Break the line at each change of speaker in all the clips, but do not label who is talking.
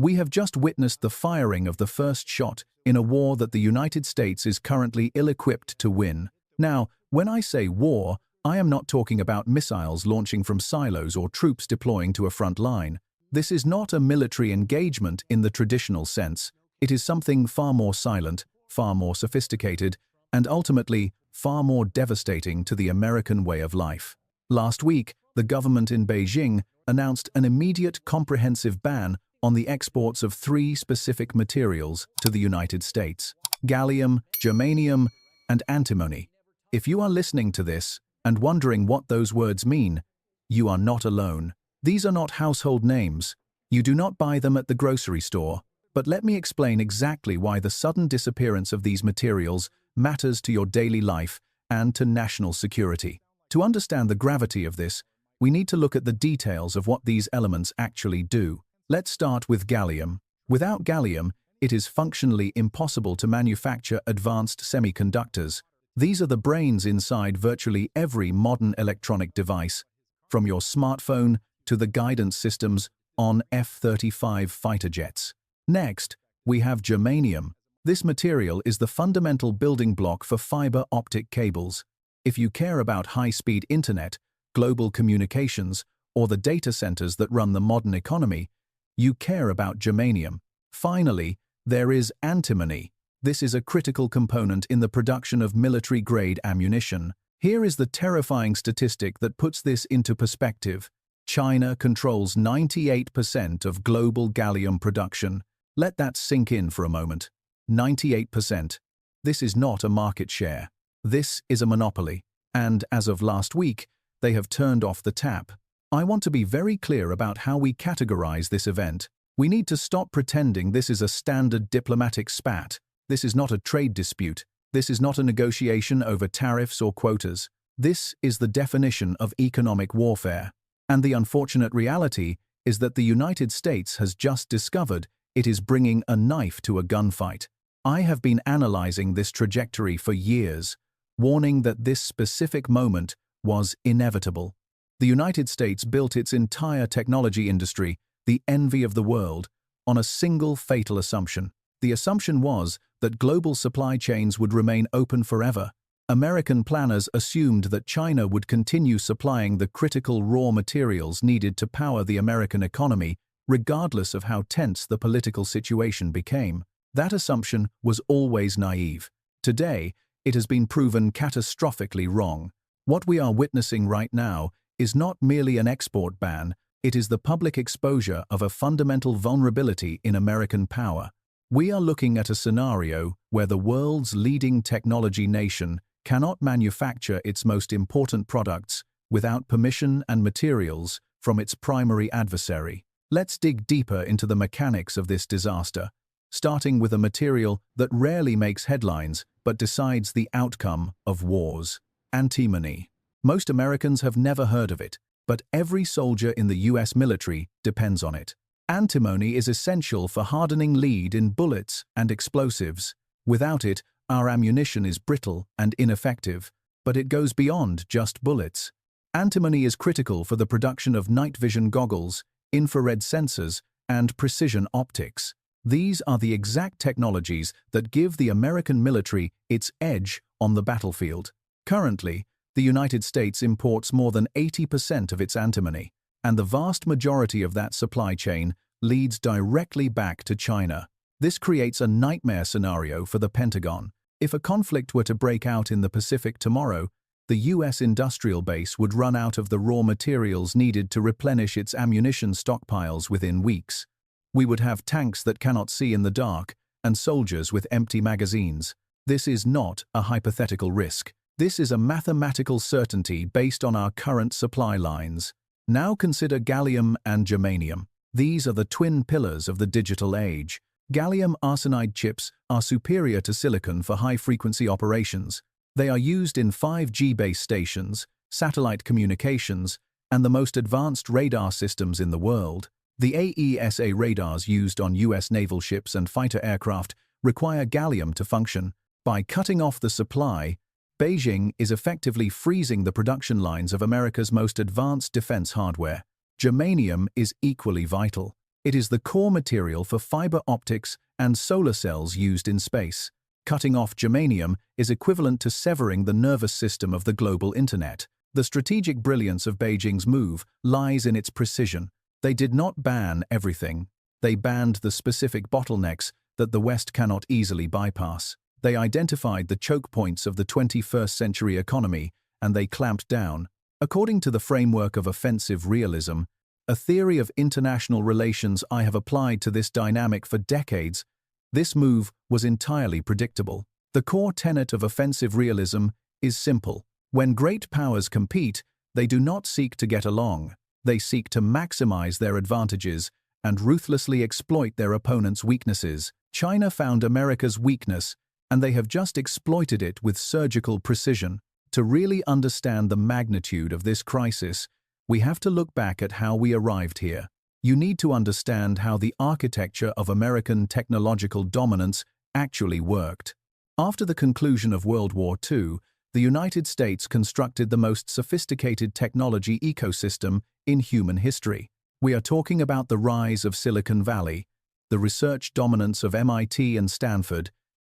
We have just witnessed the firing of the first shot in a war that the United States is currently ill-equipped to win. Now, when I say war, I am not talking about missiles launching from silos or troops deploying to a front line. This is not a military engagement in the traditional sense. It is something far more silent, far more sophisticated, and ultimately far more devastating to the American way of life. Last week, the government in Beijing announced an immediate comprehensive ban on the exports of 3 specific materials to the United States: gallium, germanium, and antimony. If you are listening to this and wondering what those words mean, you are not alone. These are not household names. You do not buy them at the grocery store. But let me explain exactly why the sudden disappearance of these materials matters to your daily life and to national security. To understand the gravity of this, we need to look at the details of what these elements actually do. Let's start with gallium. Without gallium, it is functionally impossible to manufacture advanced semiconductors. These are the brains inside virtually every modern electronic device, from your smartphone to the guidance systems on F-35 fighter jets. Next, we have germanium. This material is the fundamental building block for fiber optic cables. If you care about high-speed internet, global communications, or the data centers that run the modern economy, you care about germanium. Finally, there is antimony. This is a critical component in the production of military-grade ammunition. Here is the terrifying statistic that puts this into perspective. China controls 98% of global gallium production. Let that sink in for a moment. 98%. This is not a market share. This is a monopoly. And as of last week, they have turned off the tap. I want to be very clear about how we categorize this event. We need to stop pretending this is a standard diplomatic spat. This is not a trade dispute. This is not a negotiation over tariffs or quotas. This is the definition of economic warfare. And the unfortunate reality is that the United States has just discovered it is bringing a knife to a gunfight. I have been analyzing this trajectory for years, warning that this specific moment was inevitable. The United States built its entire technology industry, the envy of the world, on a single fatal assumption. The assumption was that global supply chains would remain open forever. American planners assumed that China would continue supplying the critical raw materials needed to power the American economy, regardless of how tense the political situation became. That assumption was always naive. Today, it has been proven catastrophically wrong. What we are witnessing right now is not merely an export ban, it is the public exposure of a fundamental vulnerability in American power. We are looking at a scenario where the world's leading technology nation cannot manufacture its most important products without permission and materials from its primary adversary. Let's dig deeper into the mechanics of this disaster, starting with a material that rarely makes headlines but decides the outcome of wars: antimony. Most Americans have never heard of it, but every soldier in the US military depends on it. Antimony is essential for hardening lead in bullets and explosives. Without it, our ammunition is brittle and ineffective, but it goes beyond just bullets. Antimony is critical for the production of night vision goggles, infrared sensors, and precision optics. These are the exact technologies that give the American military its edge on the battlefield. Currently, the United States imports more than 80% of its antimony, and the vast majority of that supply chain leads directly back to China. This creates a nightmare scenario for the Pentagon. If a conflict were to break out in the Pacific tomorrow, the US industrial base would run out of the raw materials needed to replenish its ammunition stockpiles within weeks. We would have tanks that cannot see in the dark and soldiers with empty magazines. This is not a hypothetical risk. This is a mathematical certainty based on our current supply lines. Now consider gallium and germanium. These are the twin pillars of the digital age. Gallium arsenide chips are superior to silicon for high-frequency operations. They are used in 5G base stations, satellite communications, and the most advanced radar systems in the world. The AESA radars used on US naval ships and fighter aircraft require gallium to function. By cutting off the supply, Beijing is effectively freezing the production lines of America's most advanced defense hardware. Germanium is equally vital. It is the core material for fiber optics and solar cells used in space. Cutting off germanium is equivalent to severing the nervous system of the global internet. The strategic brilliance of Beijing's move lies in its precision. They did not ban everything. They banned the specific bottlenecks that the West cannot easily bypass. They identified the choke points of the 21st century economy, and they clamped down. According to the framework of offensive realism, a theory of international relations I have applied to this dynamic for decades, this move was entirely predictable. The core tenet of offensive realism is simple. When great powers compete, they do not seek to get along. They seek to maximize their advantages and ruthlessly exploit their opponents' weaknesses. China found America's weakness, and they have just exploited it with surgical precision. To really understand the magnitude of this crisis, we have to look back at how we arrived here. You need to understand how the architecture of American technological dominance actually worked. After the conclusion of World War II, the United States constructed the most sophisticated technology ecosystem in human history. We are talking about the rise of Silicon Valley, the research dominance of MIT and Stanford,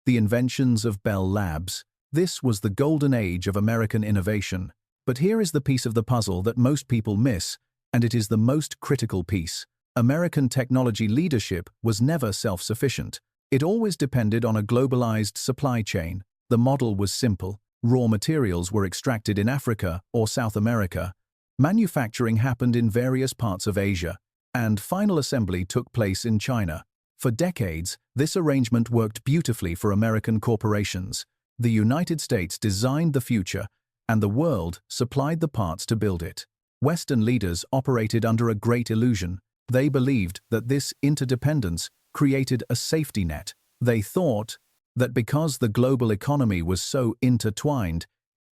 the inventions of Bell Labs. This was the golden age of American innovation. But here is the piece of the puzzle that most people miss, and it is the most critical piece. American technology leadership was never self-sufficient. It always depended on a globalized supply chain. The model was simple. Raw materials were extracted in Africa or South America. Manufacturing happened in various parts of Asia, and final assembly took place in China. For decades, this arrangement worked beautifully for American corporations. The United States designed the future, and the world supplied the parts to build it. Western leaders operated under a great illusion. They believed that this interdependence created a safety net. They thought that because the global economy was so intertwined,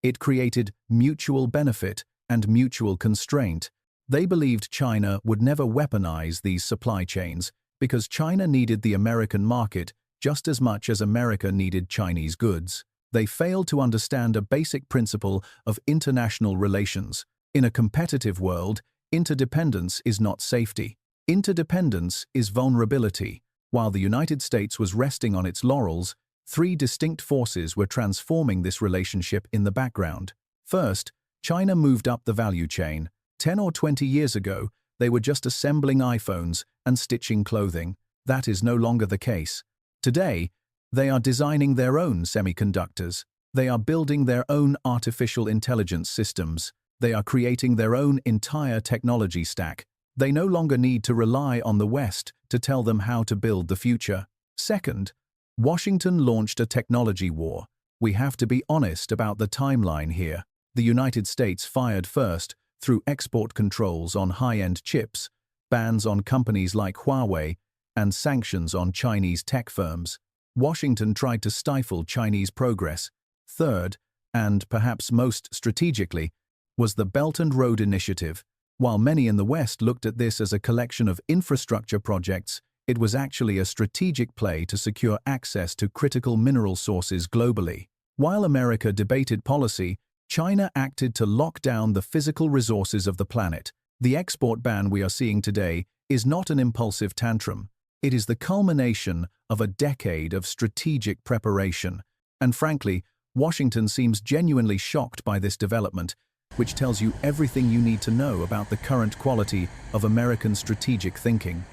it created mutual benefit and mutual constraint. They believed China would never weaponize these supply chains because China needed the American market just as much as America needed Chinese goods. They failed to understand a basic principle of international relations. In a competitive world, interdependence is not safety. Interdependence is vulnerability. While the United States was resting on its laurels, three distinct forces were transforming this relationship in the background. First, China moved up the value chain. 10 or 20 years ago, they were just assembling iPhones and stitching clothing. That is no longer the case. Today, they are designing their own semiconductors. They are building their own artificial intelligence systems. They are creating their own entire technology stack. They no longer need to rely on the West to tell them how to build the future. Second, Washington launched a technology war. We have to be honest about the timeline here. The United States fired first through export controls on high-end chips, bans on companies like Huawei, and sanctions on Chinese tech firms. Washington tried to stifle Chinese progress. Third, and perhaps most strategically, was the Belt and Road Initiative. While many in the West looked at this as a collection of infrastructure projects, it was actually a strategic play to secure access to critical mineral sources globally. While America debated policy, China acted to lock down the physical resources of the planet. The export ban we are seeing today is not an impulsive tantrum. It is the culmination of a decade of strategic preparation. And frankly, Washington seems genuinely shocked by this development, which tells you everything you need to know about the current quality of American strategic thinking.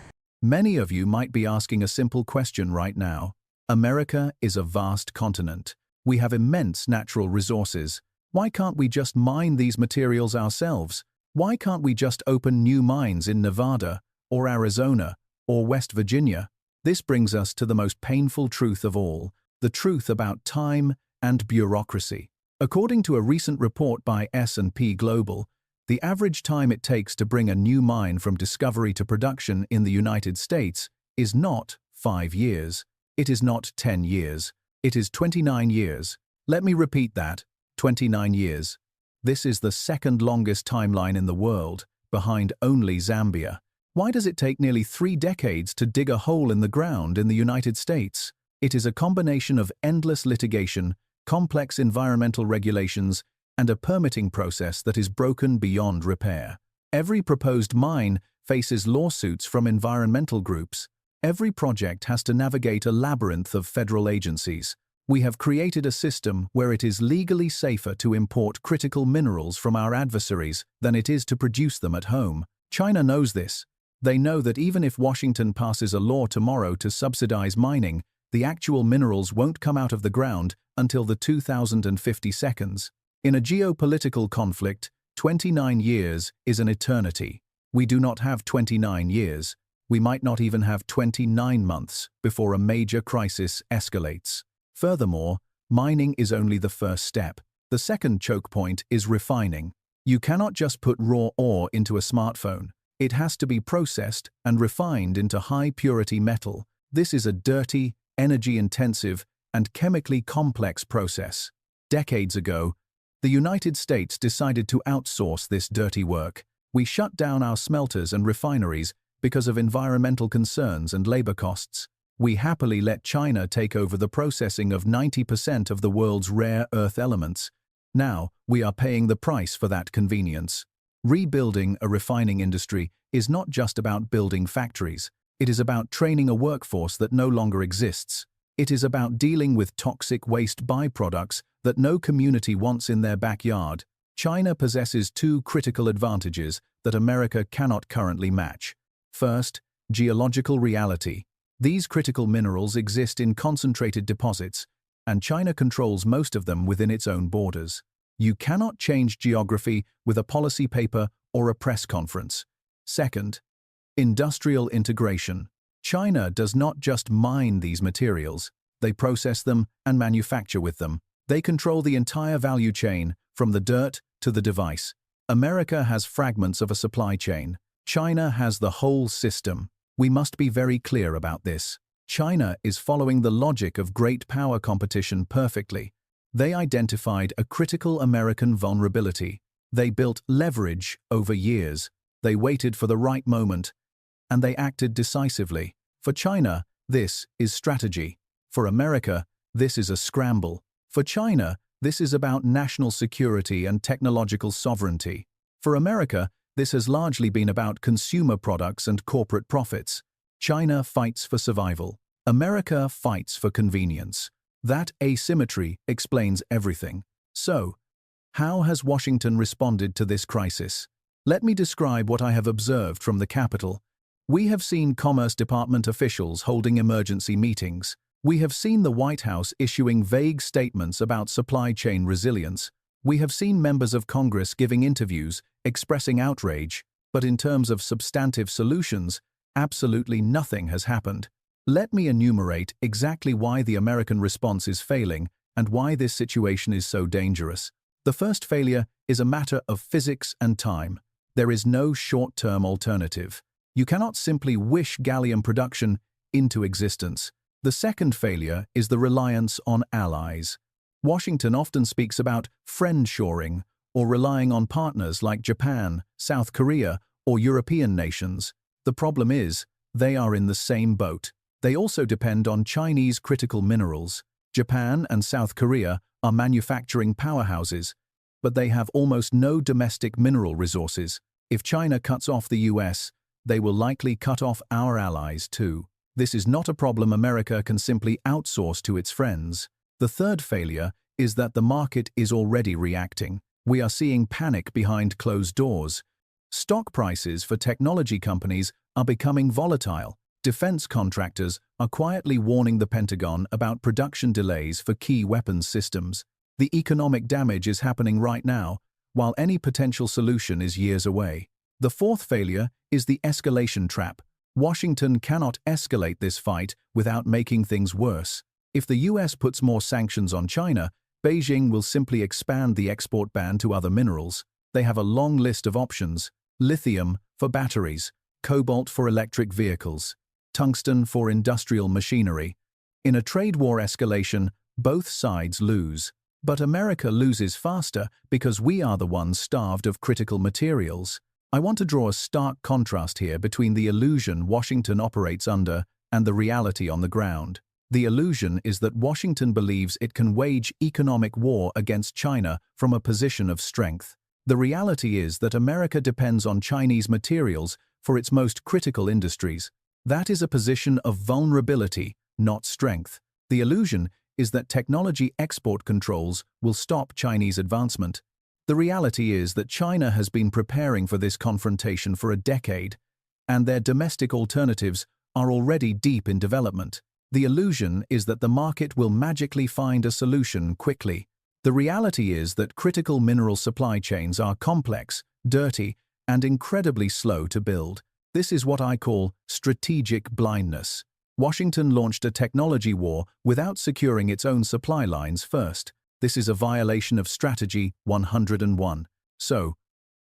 Many of you might be asking a simple question right now. America is a vast continent. We have immense natural resources. Why can't we just mine these materials ourselves? Why can't we just open new mines in Nevada, or Arizona, or West Virginia? This brings us to the most painful truth of all, the truth about time and bureaucracy. According to a recent report by S&P Global, the average time it takes to bring a new mine from discovery to production in the United States is not 5 years. It is not 10 years. It is 29 years. Let me repeat that. 29 years. This is the second longest timeline in the world, behind only Zambia. Why does it take nearly 3 decades to dig a hole in the ground in the United States? It is a combination of endless litigation, complex environmental regulations, and a permitting process that is broken beyond repair. Every proposed mine faces lawsuits from environmental groups. Every project has to navigate a labyrinth of federal agencies. We have created a system where it is legally safer to import critical minerals from our adversaries than it is to produce them at home. China knows this. They know that even if Washington passes a law tomorrow to subsidize mining, the actual minerals won't come out of the ground until the 2050 seconds. In a geopolitical conflict, 29 years is an eternity. We do not have 29 years. We might not even have 29 months before a major crisis escalates. Furthermore, mining is only the first step. The second choke point is refining. You cannot just put raw ore into a smartphone. It has to be processed and refined into high-purity metal. This is a dirty, energy-intensive, and chemically complex process. Decades ago, the United States decided to outsource this dirty work. We shut down our smelters and refineries because of environmental concerns and labor costs. We happily let China take over the processing of 90% of the world's rare earth elements. Now, we are paying the price for that convenience. Rebuilding a refining industry is not just about building factories. It is about training a workforce that no longer exists. It is about dealing with toxic waste byproducts that no community wants in their backyard. China possesses two critical advantages that America cannot currently match. First, geological reality. These critical minerals exist in concentrated deposits, and China controls most of them within its own borders. You cannot change geography with a policy paper or a press conference. Second, industrial integration. China does not just mine these materials, they process them and manufacture with them. They control the entire value chain, from the dirt to the device. America has fragments of a supply chain. China has the whole system. We must be very clear about this. China is following the logic of great power competition perfectly. They identified a critical American vulnerability. They built leverage over years. They waited for the right moment, and they acted decisively. For China, this is strategy. For America, this is a scramble. For China, this is about national security and technological sovereignty. For America, this has largely been about consumer products and corporate profits. China fights for survival. America fights for convenience. That asymmetry explains everything. So, how has Washington responded to this crisis? Let me describe what I have observed from the Capitol. We have seen Commerce Department officials holding emergency meetings. We have seen the White House issuing vague statements about supply chain resilience. We have seen members of Congress giving interviews, expressing outrage, but in terms of substantive solutions, absolutely nothing has happened. Let me enumerate exactly why the American response is failing and why this situation is so dangerous. The first failure is a matter of physics and time. There is no short-term alternative. You cannot simply wish gallium production into existence. The second failure is the reliance on allies. Washington often speaks about friendshoring or relying on partners like Japan, South Korea, or European nations. The problem is, they are in the same boat. They also depend on Chinese critical minerals. Japan and South Korea are manufacturing powerhouses, but they have almost no domestic mineral resources. If China cuts off the US, they will likely cut off our allies too. This is not a problem America can simply outsource to its friends. The third failure is that the market is already reacting. We are seeing panic behind closed doors. Stock prices for technology companies are becoming volatile. Defense contractors are quietly warning the Pentagon about production delays for key weapons systems. The economic damage is happening right now, while any potential solution is years away. The fourth failure is the escalation trap. Washington cannot escalate this fight without making things worse. If the US puts more sanctions on China, Beijing will simply expand the export ban to other minerals. They have a long list of options: lithium for batteries, cobalt for electric vehicles, tungsten for industrial machinery. In a trade war escalation, both sides lose. But America loses faster because we are the ones starved of critical materials. I want to draw a stark contrast here between the illusion Washington operates under and the reality on the ground. The illusion is that Washington believes it can wage economic war against China from a position of strength. The reality is that America depends on Chinese materials for its most critical industries. That is a position of vulnerability, not strength. The illusion is that technology export controls will stop Chinese advancement. The reality is that China has been preparing for this confrontation for a decade, and their domestic alternatives are already deep in development. The illusion is that the market will magically find a solution quickly. The reality is that critical mineral supply chains are complex, dirty, and incredibly slow to build. This is what I call strategic blindness. Washington launched a technology war without securing its own supply lines first. This is a violation of Strategy 101. So,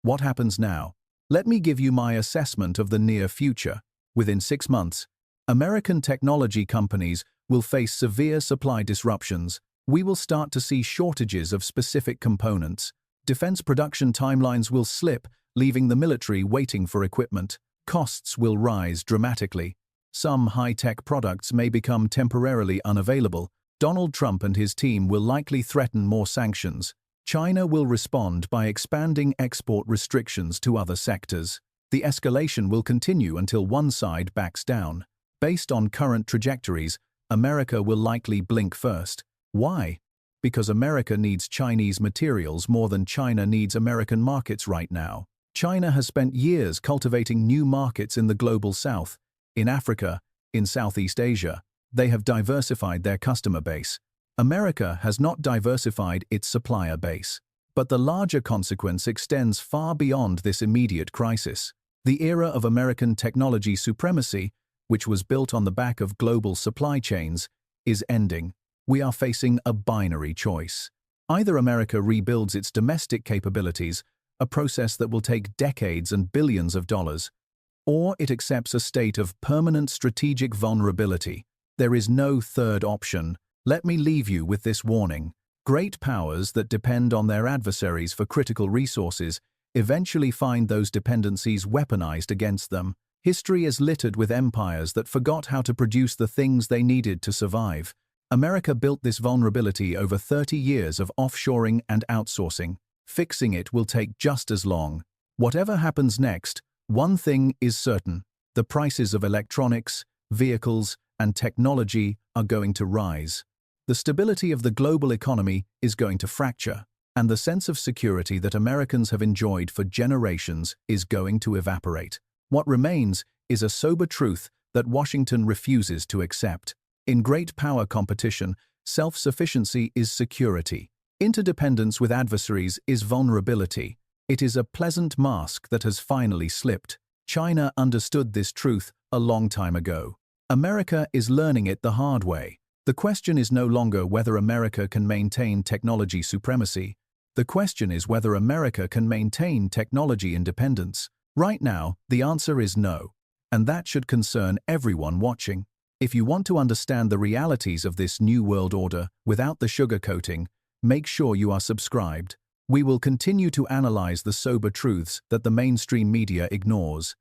what happens now? Let me give you my assessment of the near future. Within 6 months, American technology companies will face severe supply disruptions. We will start to see shortages of specific components. Defense production timelines will slip, leaving the military waiting for equipment. Costs will rise dramatically. Some high-tech products may become temporarily unavailable. Donald Trump and his team will likely threaten more sanctions. China will respond by expanding export restrictions to other sectors. The escalation will continue until one side backs down. Based on current trajectories, America will likely blink first. Why? Because America needs Chinese materials more than China needs American markets right now. China has spent years cultivating new markets in the global south. In Africa, in Southeast Asia, they have diversified their customer base. America has not diversified its supplier base. But the larger consequence extends far beyond this immediate crisis. The era of American technology supremacy, which was built on the back of global supply chains, is ending. We are facing a binary choice. Either America rebuilds its domestic capabilities, a process that will take decades and billions of dollars, or it accepts a state of permanent strategic vulnerability. There is no third option. Let me leave you with this warning. Great powers that depend on their adversaries for critical resources eventually find those dependencies weaponized against them. History is littered with empires that forgot how to produce the things they needed to survive. America built this vulnerability over 30 years of offshoring and outsourcing. Fixing it will take just as long. Whatever happens next, one thing is certain: the prices of electronics, vehicles, and technology are going to rise. The stability of the global economy is going to fracture, and the sense of security that Americans have enjoyed for generations is going to evaporate. What remains is a sober truth that Washington refuses to accept. In great power competition, self-sufficiency is security. Interdependence with adversaries is vulnerability. It is a pleasant mask that has finally slipped. China understood this truth a long time ago. America is learning it the hard way. The question is no longer whether America can maintain technology supremacy. The question is whether America can maintain technology independence. Right now, the answer is no. And that should concern everyone watching. If you want to understand the realities of this new world order without the sugarcoating, make sure you are subscribed. We will continue to analyze the sober truths that the mainstream media ignores.